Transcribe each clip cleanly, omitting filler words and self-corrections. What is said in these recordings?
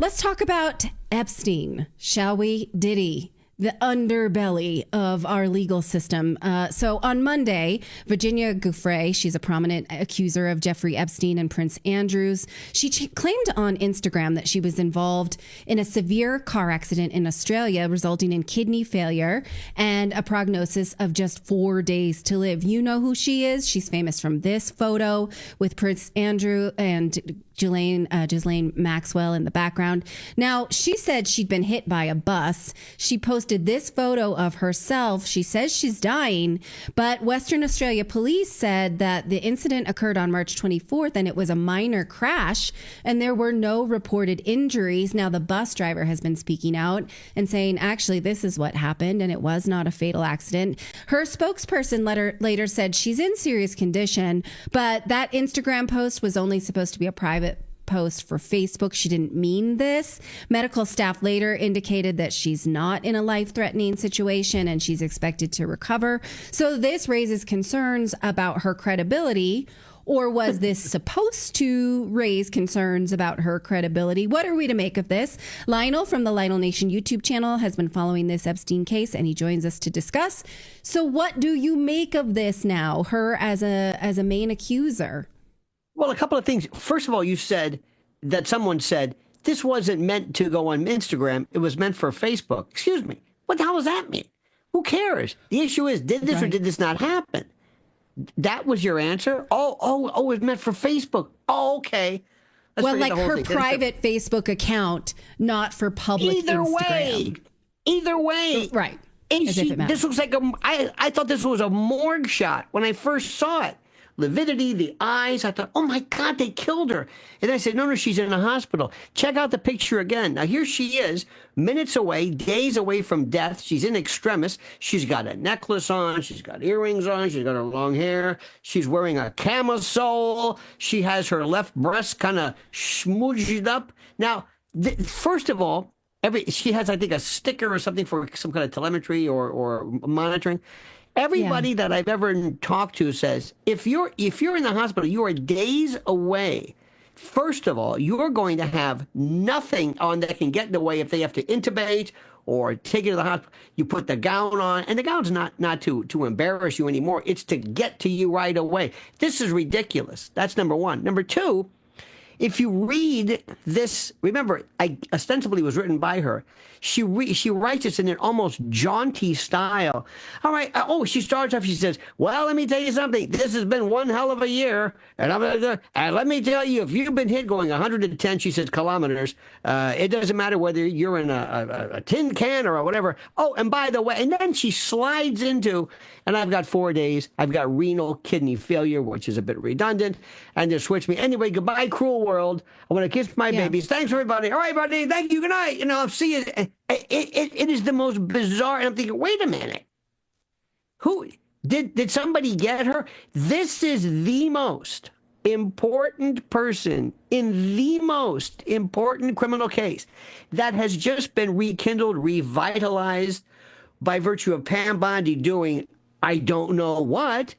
Let's talk about Epstein, shall we? Diddy, the underbelly of our legal system. So on Monday, Virginia Giuffre, she's a prominent accuser of Jeffrey Epstein and Prince Andrews. She claimed on Instagram that she was involved in a severe car accident in Australia, resulting in kidney failure and a prognosis of just 4 days to live. You know who she is. She's famous from this photo with Prince Andrew and Ghislaine Maxwell in the background. Now, she said she'd been hit by a bus. She posted this photo of herself. She says she's dying, but Western Australia police said that the incident occurred on March 24th and it was a minor crash and there were no reported injuries. Now, the bus driver has been speaking out and saying, actually, this is what happened and it was not a fatal accident. Her spokesperson later said she's in serious condition, but that Instagram post was only supposed to be a private post for Facebook. She didn't mean this. Medical staff later indicated that she's not in a life-threatening situation and she's expected to recover. So this raises concerns about her credibility. Or was this supposed to raise concerns about her credibility? What are we to make of this? Lionel from the Lionel Nation YouTube channel has been following this Epstein case, and he joins us to discuss. So what do you make of this now, her as a main accuser? Well, a couple of things. First of all, you said that someone said this wasn't meant to go on Instagram. It was meant for Facebook. Excuse me. What the hell does that mean? Who cares? The issue is, did this or did this not happen? That was your answer? Oh, it was meant for Facebook. Oh, okay. Well, like her private Facebook account, not for public Instagram. Either way. Right. This looks like I thought this was a morgue shot when I first saw it. Lividity, the eyes. I thought, oh my God, they killed her. And I said, no, she's in a hospital. Check out the picture again. Now, here she is, minutes away, days away from death. She's in extremis. She's got a necklace on. She's got earrings on. She's got her long hair. She's wearing a camisole. She has her left breast kind of smooched up. Now, first of all, she has, I think, a sticker or something for some kind of telemetry or monitoring. Everybody that I've ever talked to says, if you're in the hospital, you are days away. First of all, you're going to have nothing on that can get in the way if they have to intubate or take you to the hospital. You put the gown on, and the gown's not to embarrass you anymore. It's to get to you right away. This is ridiculous. That's number one. Number two, if you read this, remember, ostensibly was written by her. She writes this in an almost jaunty style. All right. She starts off. She says, "Well, let me tell you something. This has been one hell of a year, and let me tell you, if you've been hit going 110," she says, kilometers. It doesn't matter whether you're in a tin can or whatever. Oh, and by the way, and then she slides into, and I've got 4 days. I've got renal kidney failure, which is a bit redundant, and they switch me anyway. Goodbye, cruel world. I want to kiss my babies. Thanks, everybody. All right, buddy. Thank you. Good night. I'll see you. It is the most bizarre. And I'm thinking, wait a minute. Who did somebody get her? This is the most important person in the most important criminal case that has just been rekindled, revitalized by virtue of Pam Bondi doing I don't know what.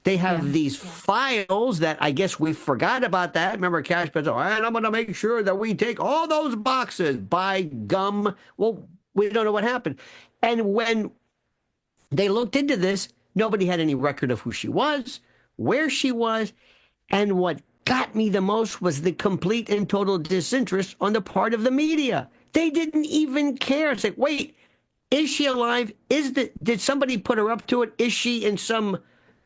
They have these files that I guess we forgot about that. Remember, Cash said, and I'm going to make sure that we take all those boxes. By gum. Well, we don't know what happened. And when they looked into this, nobody had any record of who she was, where she was. And what got me the most was the complete and total disinterest on the part of the media. They didn't even care. It's like, wait, is she alive? Did somebody put her up to it? Is she in some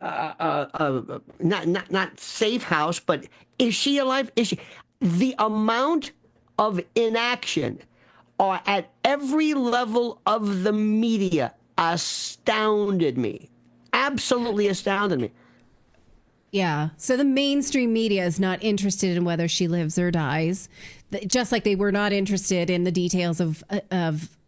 not safe house, but is she alive? Is she? The amount of inaction at every level of the media astounded me. Absolutely astounded me. Yeah. So the mainstream media is not interested in whether she lives or dies, just like they were not interested in the details of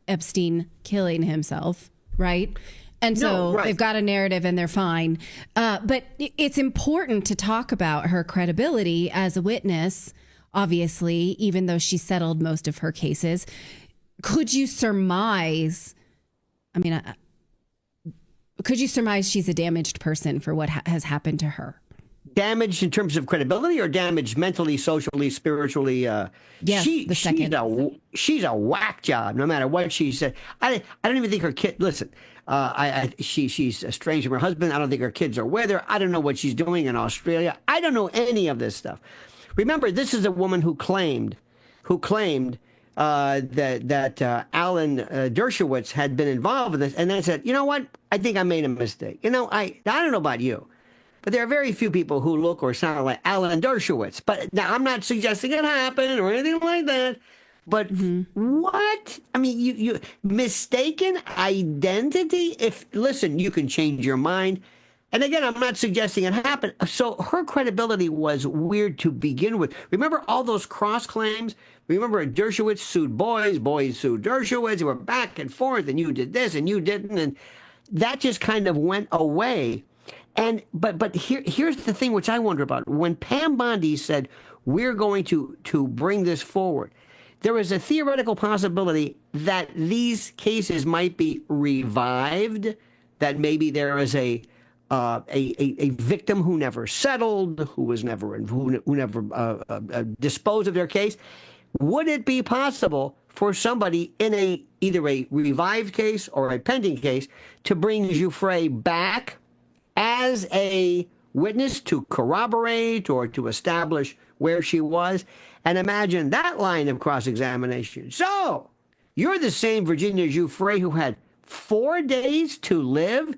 Epstein killing himself, right? And so they've got a narrative and they're fine. But it's important to talk about her credibility as a witness, obviously, even though she settled most of her cases. Could you surmise, could you surmise she's a damaged person for what has happened to her? Damaged in terms of credibility, or damaged mentally, socially, spiritually? Yes, the second. She's a whack job, no matter what she said. I don't even think her kid. Listen, she's estranged from her husband. I don't think her kids are with her. I don't know what she's doing in Australia. I don't know any of this stuff. Remember, this is a woman who claimed that Alan Dershowitz had been involved with this, and then said, you know what? I think I made a mistake. I don't know about you, but there are very few people who look or sound like Alan Dershowitz. But now, I'm not suggesting it happened or anything like that. But what? I mean, you mistaken identity? Listen, you can change your mind. And again, I'm not suggesting it happened. So her credibility was weird to begin with. Remember all those cross claims? Remember Dershowitz sued boys sued Dershowitz. They were back and forth, and you did this and you didn't. And that just kind of went away. And but here's the thing which I wonder about. When Pam Bondi said, we're going to bring this forward, there was a theoretical possibility that these cases might be revived, that maybe there is a victim who never settled, who never disposed of their case. Would it be possible for somebody in either a revived case or a pending case to bring Giuffre back as a witness to corroborate or to establish where she was? And imagine that line of cross-examination. So, you're the same Virginia Giuffre who had 4 days to live?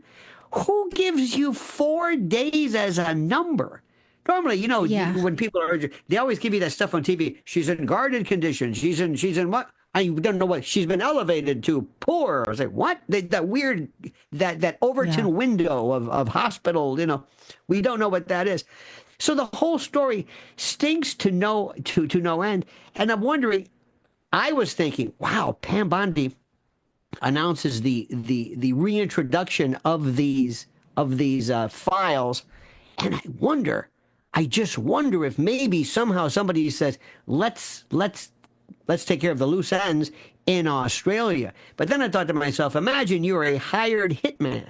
Who gives you 4 days as a number? Normally, when people are, they always give you that stuff on TV. She's in guarded condition. She's in what? I don't know what. She's been elevated to poor. I was like, what? That weird, that Overton window of hospital, we don't know what that is. So the whole story stinks to no end. And I'm wondering, I was thinking, wow, Pam Bondi announces the reintroduction of these files, and I just wonder if maybe somehow somebody says, let's take care of the loose ends in Australia. But then I thought to myself, imagine you're a hired hitman,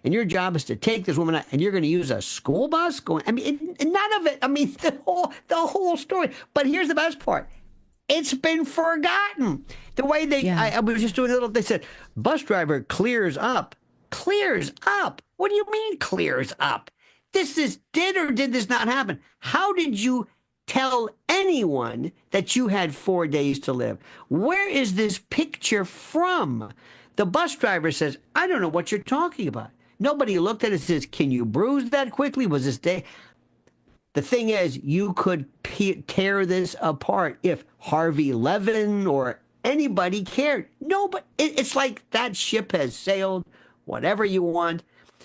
and your job is to take this woman out, and you're going to use a school bus going. I mean, none of it. I mean, the whole story. But here's the best part. It's been forgotten. The way I was just doing a little, they said, bus driver clears up. Clears up? What do you mean clears up? Did or did this not happen? How did you tell anyone that you had 4 days to live? Where is this picture from? The bus driver says, I don't know what you're talking about. Nobody looked at it and says, can you bruise that quickly? Was this day? The thing is, you could tear this apart if Harvey Levin or anybody cared. No, but it's like that ship has sailed, whatever you want,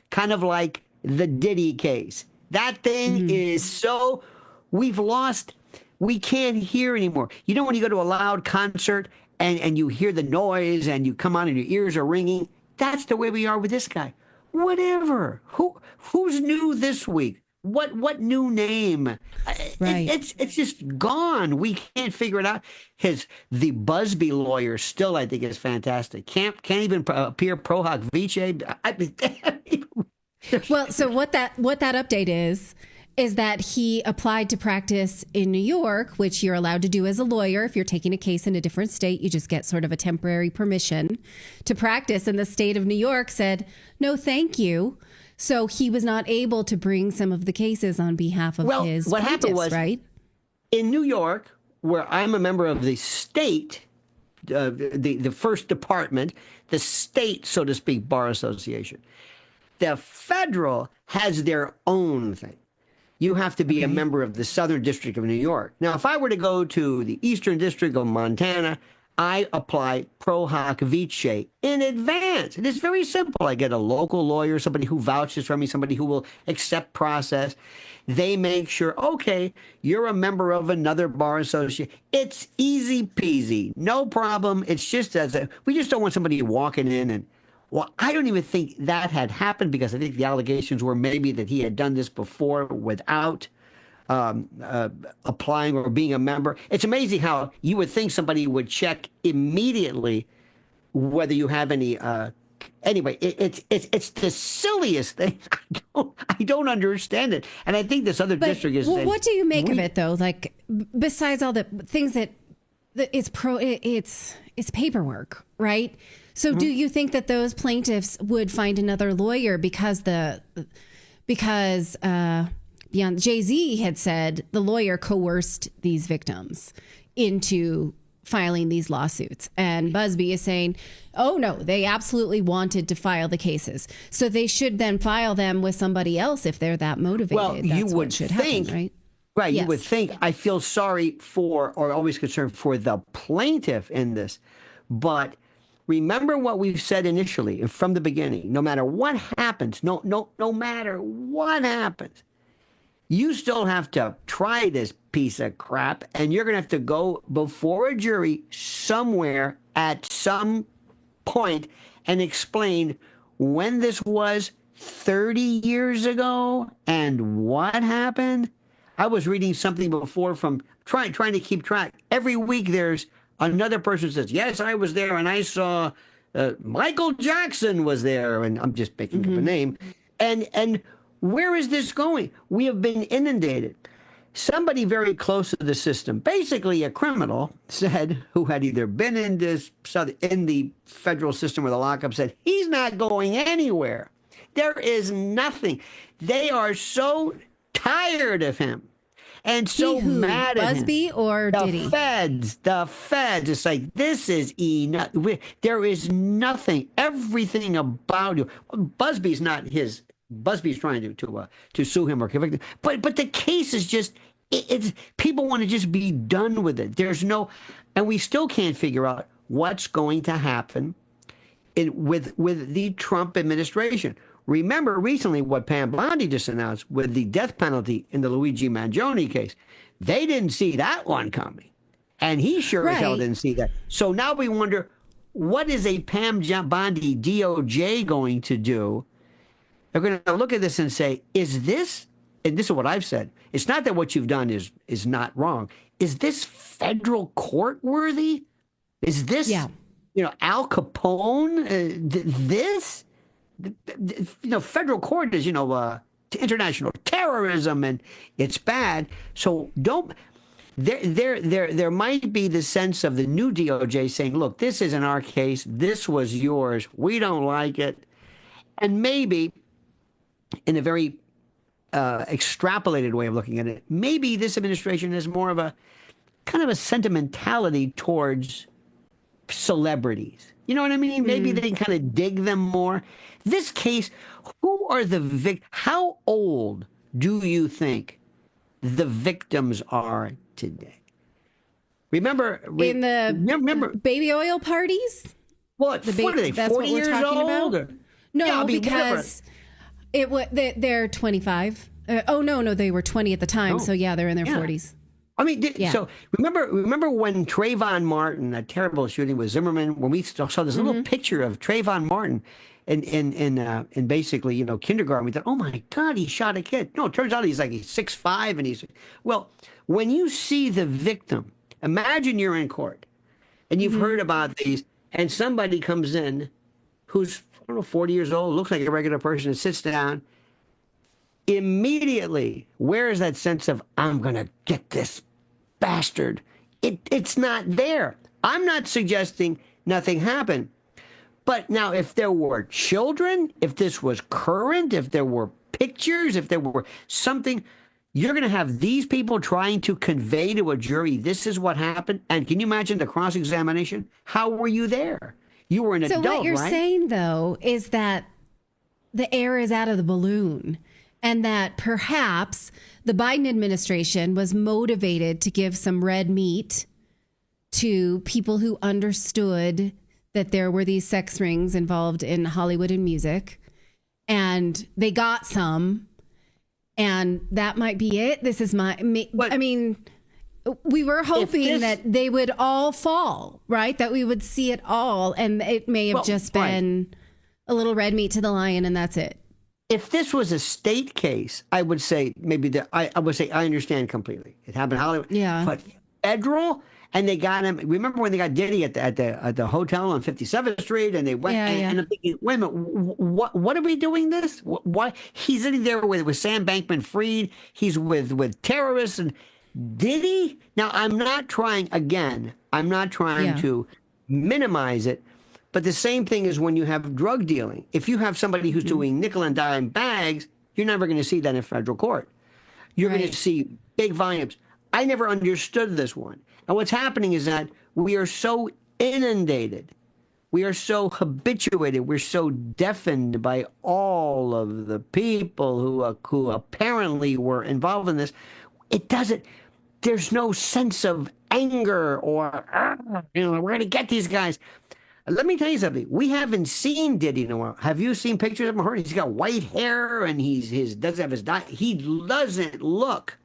kind of like the Diddy case. That thing is so, we've lost, we can't hear anymore. You know when you go to a loud concert and you hear the noise and you come on and your ears are ringing? That's the way we are with this guy. Whatever. Who's new this week? What new name? Right. It's just gone. We can't figure it out. The Busby lawyer still, I think, is fantastic. Can't even appear pro hoc vice. Well, so what that update is that he applied to practice in New York, which you're allowed to do as a lawyer. If you're taking a case in a different state, you just get sort of a temporary permission to practice. And the state of New York said, no, thank you. So he was not able to bring some of the cases on behalf of his what happened was, right? In New York, where I'm a member of the state, the first department, the state, so to speak, Bar Association, the federal has their own thing. You have to be a member of the Southern District of New York. Now, if I were to go to the Eastern District of Montana, I apply pro hoc vice in advance. It is very simple. I get a local lawyer, somebody who vouches for me, somebody who will accept process. They make sure, okay, you're a member of another bar association. It's easy peasy, no problem. It's just we just don't want somebody walking in and, well, I don't even think that had happened because I think the allegations were maybe that he had done this before without applying or being a member. It's amazing how you would think somebody would check immediately whether you have any anyway, it's the silliest thing. I don't understand it, and I think this other district is. Well, what do you make of it though? Like, besides all the things that it's paperwork, right? So, do you think that those plaintiffs would find another lawyer because Jay-Z had said the lawyer coerced these victims into filing these lawsuits, and Busby is saying, oh no, they absolutely wanted to file the cases, so they should then file them with somebody else if they're that motivated. Well, you would think, happen, right? Right, yes. You would think. I feel sorry for, or always concerned for, the plaintiff in this, but remember what we've said initially and from the beginning. No matter what happens, no matter what happens, you still have to try this piece of crap, and you're going to have to go before a jury somewhere at some point and explain when this was 30 years ago and what happened. I was reading something before from trying to keep track. Every week there's another person who says, yes, I was there and I saw Michael Jackson was there, and I'm just making up a name. And where is this going? We have been inundated. Somebody very close to the system, basically a criminal, said, who had either been in the federal system or the lockup, said, he's not going anywhere. There is nothing. They are so tired of him and so mad at Busby him. Or Diddy? The feds. It's like, this is enough. There is nothing. Everything about you. Busby's not his. Busby's trying to sue him or convict him, but the case is just it's people want to just be done with it. There's no, and we still can't figure out what's going to happen with the Trump administration. Remember recently what Pam Bondi just announced with the death penalty in the Luigi Mangione case. They didn't see that one coming, and he sure as hell didn't see that. So now we wonder, what is a Pam Bondi DOJ going to do? They're going to look at this and say, is this, and this is what I've said, it's not that what you've done is not wrong. Is this federal court worthy? Is this, Al Capone? Federal court is, international terrorism, and it's bad. So there might be the sense of the new DOJ saying, look, this isn't our case. This was yours. We don't like it. And maybe, in a very extrapolated way of looking at it, maybe this administration has more of a kind of a sentimentality towards celebrities. You know what I mean? Maybe they kind of dig them more. This case, who are the how old do you think the victims are today? Remember baby oil parties? What are they, 40 years old? No, because they're 25. No, they were 20 at the time. Oh, so they're in their 40s. I mean, so remember when Trayvon Martin, that terrible shooting with Zimmerman, when we saw this little picture of Trayvon Martin in basically, kindergarten, we thought, oh my God, he shot a kid. No, it turns out he's 6'5", and well, when you see the victim, imagine you're in court and you've heard about these, and somebody comes in who's, 40 years old, looks like a regular person, and sits down. Immediately, where is that sense of, I'm going to get this bastard? It's not there. I'm not suggesting nothing happened. But now, if there were children, if this was current, if there were pictures, if there were something, you're going to have these people trying to convey to a jury, this is what happened. And can you imagine the cross-examination? How were you there? You were an adult, right? So what you're saying, though, is that the air is out of the balloon, and that perhaps the Biden administration was motivated to give some red meat to people who understood that there were these sex rings involved in Hollywood and music, and they got some, and that might be it. This is we were hoping that they would all fall, right? That we would see it all, and it may have just been a little red meat to the lion, and that's it. If this was a state case, I would say I would say I understand completely. It happened in Hollywood. Yeah. But federal, And they got him. Remember when they got Diddy at the hotel on 57th Street, and they went. And I'm thinking, wait a minute, what are we doing this? Why he's sitting there with Sam Bankman-Fried? He's with terrorists and Diddy. Now I'm not trying to minimize it, but the same thing is when you have drug dealing. If you have somebody who's doing nickel and dime bags, you're never going to see that in federal court. You're going to see big volumes. I never understood this one. And what's happening is that we are so inundated, we are so habituated, we're so deafened by all of the people who apparently were involved in this. There's no sense of anger or, we're going to get these guys. Let me tell you something. We haven't seen Diddy in a while. Have you seen pictures of him? He's got white hair and he doesn't have his diet. He doesn't look,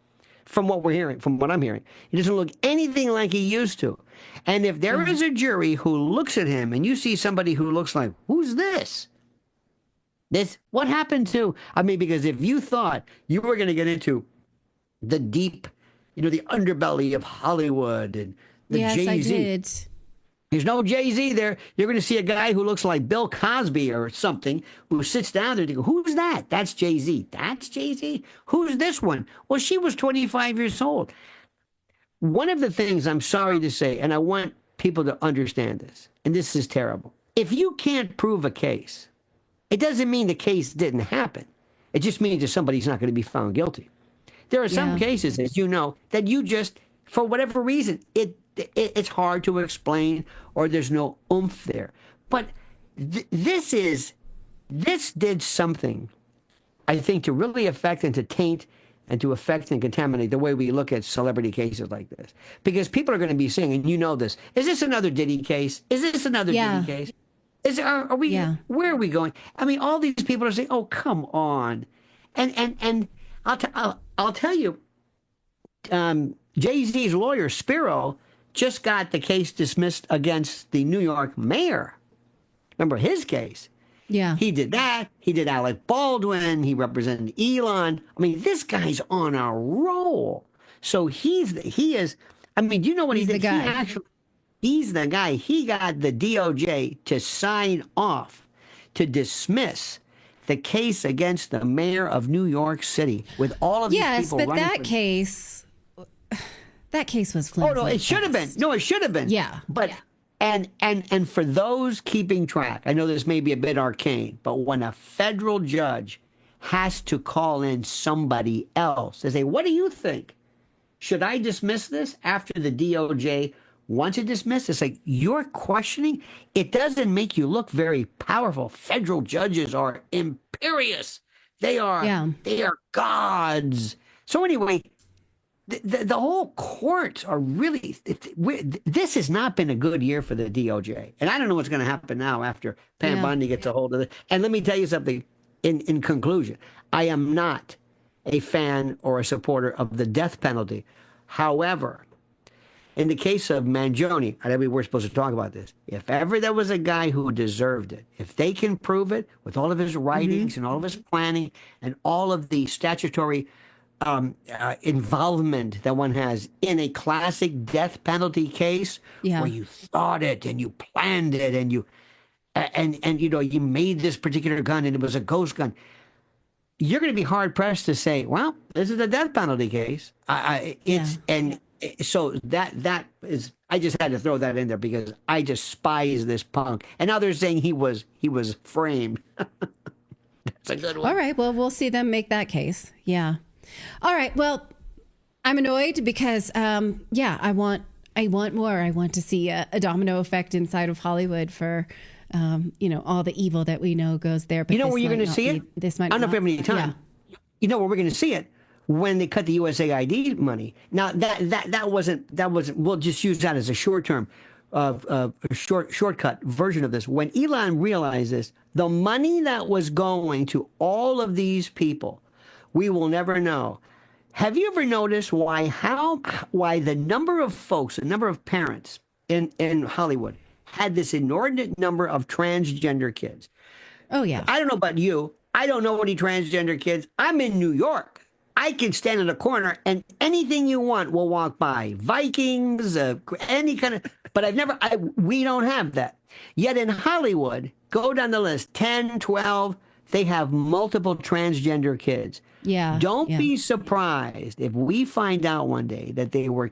from what I'm hearing, he doesn't look anything like he used to. And if there is a jury who looks at him and you see somebody who looks like, who's this? What happened to, because if you thought you were going to get into the deep, the underbelly of Hollywood and the Jay-Z. Yes, I did. There's no Jay-Z there. You're going to see a guy who looks like Bill Cosby or something who sits down there and go, who's that? That's Jay-Z. That's Jay-Z? Who's this one? Well, she was 25 years old. One of the things I'm sorry to say, and I want people to understand this, and this is terrible. If you can't prove a case, it doesn't mean the case didn't happen. It just means that somebody's not going to be found guilty. There are some cases, as you know, that you just, for whatever reason, it's hard to explain or there's no oomph there. But this did something, I think, to really affect and to taint and to affect and contaminate the way we look at celebrity cases like this. Because people are going to be saying, and you know this, is this another Diddy case? Is this another Diddy case? Are we? Where are we going? All these people are saying, oh, come on. And I'll tell you, Jay-Z's lawyer, Spiro, just got the case dismissed against the New York mayor. Remember his case? Yeah. He did that. He did Alec Baldwin. He represented Elon. This guy's on a roll. So he is, do you know what he did? The guy. He's the guy. He got the DOJ to sign off to dismiss the case against the mayor of New York City with all of these people running. Yes, but that case was flimsy. Oh, no, it should have been. No, it should have been. Yeah. But and for those keeping track, I know this may be a bit arcane, but when a federal judge has to call in somebody else to say, what do you think? Should I dismiss this after the DOJ wants to dismiss? It's like, you're questioning? It doesn't make you look very powerful. Federal judges are imperious. They are gods. So anyway, the whole courts are really, this has not been a good year for the DOJ. And I don't know what's going to happen now after Pam Bondi gets a hold of it. And let me tell you something in conclusion. I am not a fan or a supporter of the death penalty. However, in the case of Mangione, I know we're supposed to talk about this. If ever there was a guy who deserved it, if they can prove it with all of his writings and all of his planning and all of the statutory involvement that one has in a classic death penalty case where you thought it and you planned it and you made this particular gun and it was a ghost gun, you're going to be hard pressed to say, well, this is a death penalty case. So that is, I just had to throw that in there because I despise this punk. And now they're saying he was framed. That's a good one. All right. Well, we'll see them make that case. Yeah. All right. Well, I'm annoyed because, I want more. I want to see a domino effect inside of Hollywood for, all the evil that we know goes there. But you know where you're going to see it? This might. I don't know if we have any time. Yeah. You know where we're going to see it? When they cut the USAID money. Now that wasn't. We'll just use that as a short-term, shortcut version of this. When Elon realized this, the money that was going to all of these people, we will never know. Have you ever noticed why the number of folks, the number of parents in Hollywood had this inordinate number of transgender kids? Oh yeah. I don't know about you. I don't know any transgender kids. I'm in New York. I can stand in a corner and anything you want will walk by. Vikings, any kind of, but we don't have that. Yet in Hollywood, go down the list, 10, 12, they have multiple transgender kids. Yeah. Don't be surprised if we find out one day that they were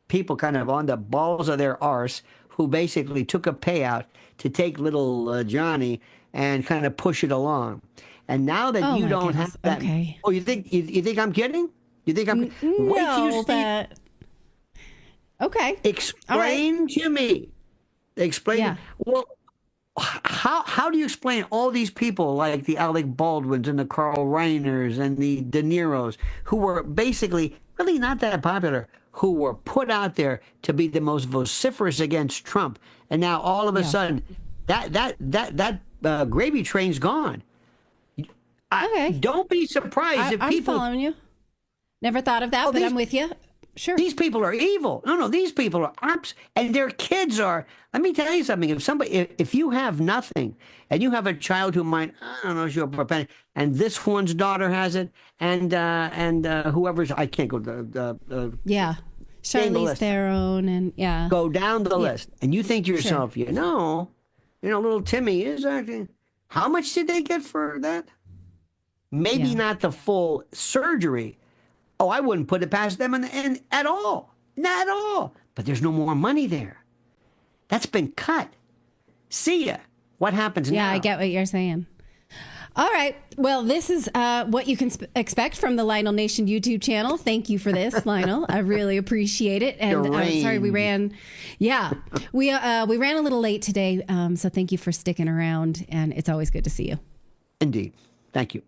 people kind of on the balls of their arse who basically took a payout to take little Johnny and kind of push it along. And now that you don't have that, oh, you think I'm kidding? You think I'm? Wait till you see. Okay. Explain to me. Explain. Yeah. Well, how do you explain all these people like the Alec Baldwins and the Carl Reiners and the De Niros who were basically really not that popular, who were put out there to be the most vociferous against Trump, and now all of a sudden that gravy train's gone. Don't be surprised if people. I'm following you. Never thought of that, but I'm with you. Sure. These people are evil. No, these people are and their kids are. Let me tell you something. If you have nothing, and you have a child who might, I don't know, show up for a penny, and this one's daughter has it, and whoever's, I can't go. Charlize Theron, and go down the list, and you think to yourself, little Timmy is acting. How much did they get for that? Maybe not the full surgery. Oh, I wouldn't put it past them at all. Not at all. But there's no more money there. That's been cut. See ya. What happens now? Yeah, I get what you're saying. All right. Well, this is what you can expect from the Lionel Nation YouTube channel. Thank you for this, Lionel. I really appreciate it. And sorry we ran. Yeah, we ran a little late today. So thank you for sticking around. And it's always good to see you. Indeed. Thank you.